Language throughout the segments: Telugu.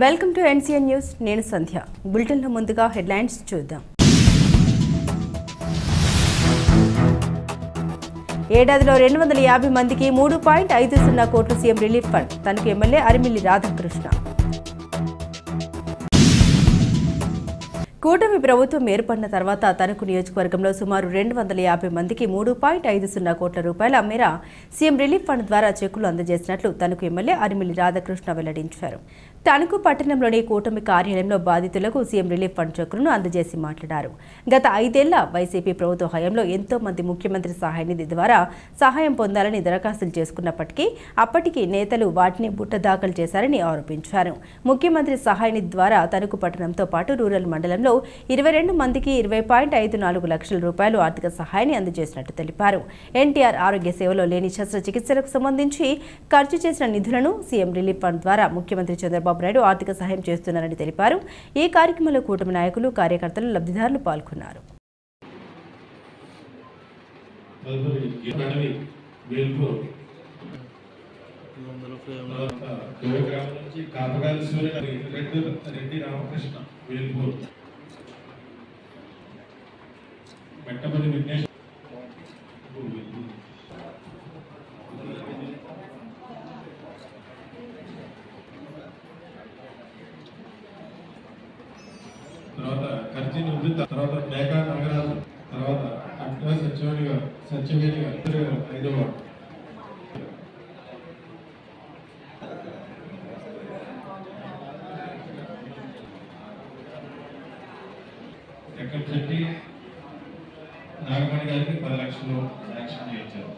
Welcome to NCN news. నేను సంధ్య. బులెటిన్లో ముందుగా హెడ్లైన్స్ చూద్దాం. ఏడాదిలో 250 మందికి 3.50 కోట్ల సీఎం రిలీఫ్ ఫండ్. తనకు ఎమ్మెల్యే అరిమిల్లి రాధాకృష్ణ. కూటమి ప్రభుత్వం ఏర్పడిన తర్వాత తణుకు నియోజకవర్గంలో సుమారు 250 మందికి 3.50 కోట్ల రూపాయల మేర సీఎం రిలీఫ్ ఫండ్ ద్వారా చెక్కులు అందజేసినట్లు తణుకు ఎమ్మెల్యే అరిమిల్లి రాధాకృష్ణ వెల్లడించారు. తణుకు పట్టణంలోని కూటమి కార్యాలయంలో బాధితులకు సీఎం రిలీఫ్ ఫండ్ చెక్కులను అందజేసి మాట్లాడారు. గత 5 ఏళ్ల వైసీపీ ప్రభుత్వ హయాంలో ఎంతో మంది ముఖ్యమంత్రి సహాయ నిధి ద్వారా సహాయం పొందాలని దరఖాస్తులు చేసుకున్నప్పటికీ అప్పటికి నేతలు వాటిని బుట్టదాఖలు చేశారని ఆరోపించారు. ముఖ్యమంత్రి సహాయ నిధి ద్వారా తణుకు పట్టణంతో పాటు రూరల్ మండలంలో 22 మందికి 20.54 లక్షల రూపాయలు ఆర్థిక సహాయాన్ని అందజేసినట్టు తెలిపారు. ఎన్టీఆర్ ఆరోగ్య సేవలో లేని శస్త్రచికిత్సలకు సంబంధించి ఖర్చు చేసిన నిధులను సీఎం రిలీఫ్ ఫండ్ ద్వారా ముఖ్యమంత్రి చంద్రబాబు నాయుడు ఆర్థిక సహాయం చేస్తున్నారని తెలిపారు. ఈ కార్యక్రమంలో కూటమి నాయకులు, కార్యకర్తలు, లబ్ధిదారులు పాల్గొన్నారు. తర్వాత కర్జీ నుండి తర్వాత మేకా నాగరాజు తర్వాత అట్లా సత్యవేణి గారు 5వ వార్డు. ఎక్కడ చెట్టి నాగమణి గారికి 10 లక్షలు శాంక్షన్ చేయించారు.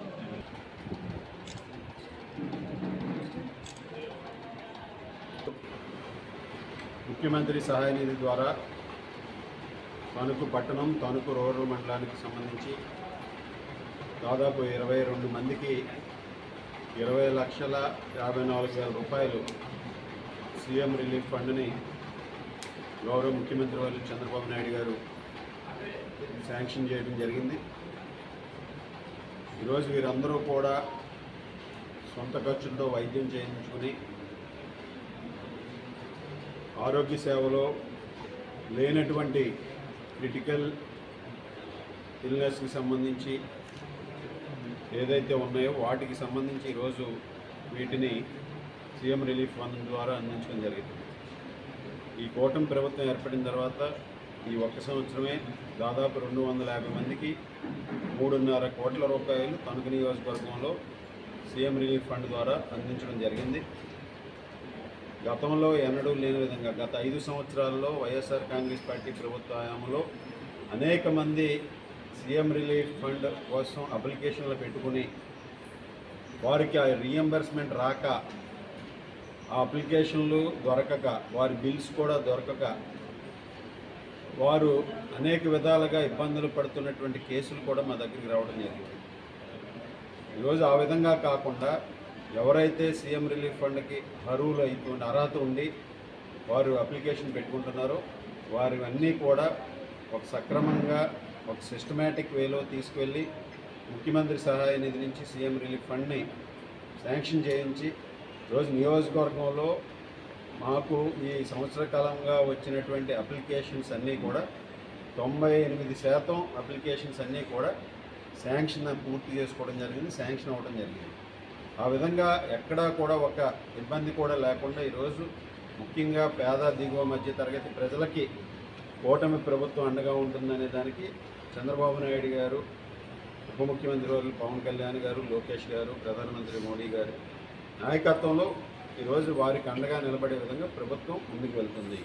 ముఖ్యమంత్రి సహాయ నిధి ద్వారా తణుకు పట్టణం, తణుకు రూరల్ మండలానికి సంబంధించి దాదాపు 22 మందికి 20,54,000 రూపాయలు సీఎం రిలీఫ్ ఫండ్ని గౌరవ ముఖ్యమంత్రి వారు చంద్రబాబు నాయుడు గారు శాంక్షన్ చేయడం జరిగింది. ఈరోజు వీరందరూ కూడా సొంత ఖర్చులతో వైద్యం చేయించుకుని ఆరోగ్య సేవలో లేనటువంటి క్రిటికల్ ఇల్నెస్కి సంబంధించి ఏదైతే ఉన్నాయో వాటికి సంబంధించి ఈరోజు వీటిని సీఎం రిలీఫ్ ఫండ్ ద్వారా అందించడం జరిగింది. ఈ కూటమి ప్రభుత్వం ఏర్పడిన తర్వాత ఈ ఒక్క సంవత్సరమే దాదాపు 250 మందికి 3.5 కోట్ల రూపాయలు తణుకు నియోజకవర్గంలో సీఎం రిలీఫ్ ఫండ్ ద్వారా అందించడం జరిగింది. గతంలో ఎన్నడూ లేని విధంగా గత 5 సంవత్సరాల్లో వైఎస్ఆర్ కాంగ్రెస్ పార్టీ ప్రభుత్వ హయాంలో అనేక మంది సీఎం రిలీఫ్ ఫండ్ కోసం అప్లికేషన్లు పెట్టుకుని వారికి ఆ రీఎంబర్స్మెంట్ రాక, ఆ అప్లికేషన్లు దొరకక, వారి బిల్స్ కూడా దొరకక వారు అనేక విధాలుగా ఇబ్బందులు పడుతున్నటువంటి కేసులు కూడా మా దగ్గరికి రావడం జరిగింది. ఈరోజు ఆ విధంగా కాకుండా ఎవరైతే సీఎం రిలీఫ్ ఫండ్కి అర్హత ఉండి వారు అప్లికేషన్ పెట్టుకుంటున్నారో వారివన్నీ కూడా ఒక సక్రమంగా ఒక సిస్టమేటిక్ వేలో తీసుకువెళ్ళి ముఖ్యమంత్రి సహాయ నిధి నుంచి సీఎం రిలీఫ్ ఫండ్ని శాంక్షన్ చేయించి రోజు నియోజకవర్గంలో మాకు ఈ సంవత్సర కాలంగా వచ్చినటువంటి అప్లికేషన్స్ అన్నీ కూడా 98% అప్లికేషన్స్ అన్నీ కూడా శాంక్షన్ పూర్తి చేసుకోవడం జరిగింది, శాంక్షన్ అవ్వడం జరిగింది. ఆ విధంగా ఎక్కడా కూడా ఒక ఇబ్బంది కూడా లేకుండా ఈరోజు ముఖ్యంగా పేద దిగువ మధ్య తరగతి ప్రజలకి కూటమి ప్రభుత్వం అండగా ఉంటుందనే దానికి చంద్రబాబు నాయుడు గారు, ఉప ముఖ్యమంత్రి వారు పవన్ కళ్యాణ్ గారు, లోకేష్ గారు, ప్రధానమంత్రి మోడీ గారి నాయకత్వంలో ఈరోజు వారికి అండగా నిలబడే విధంగా ప్రభుత్వం ముందుకు వెళ్తుంది.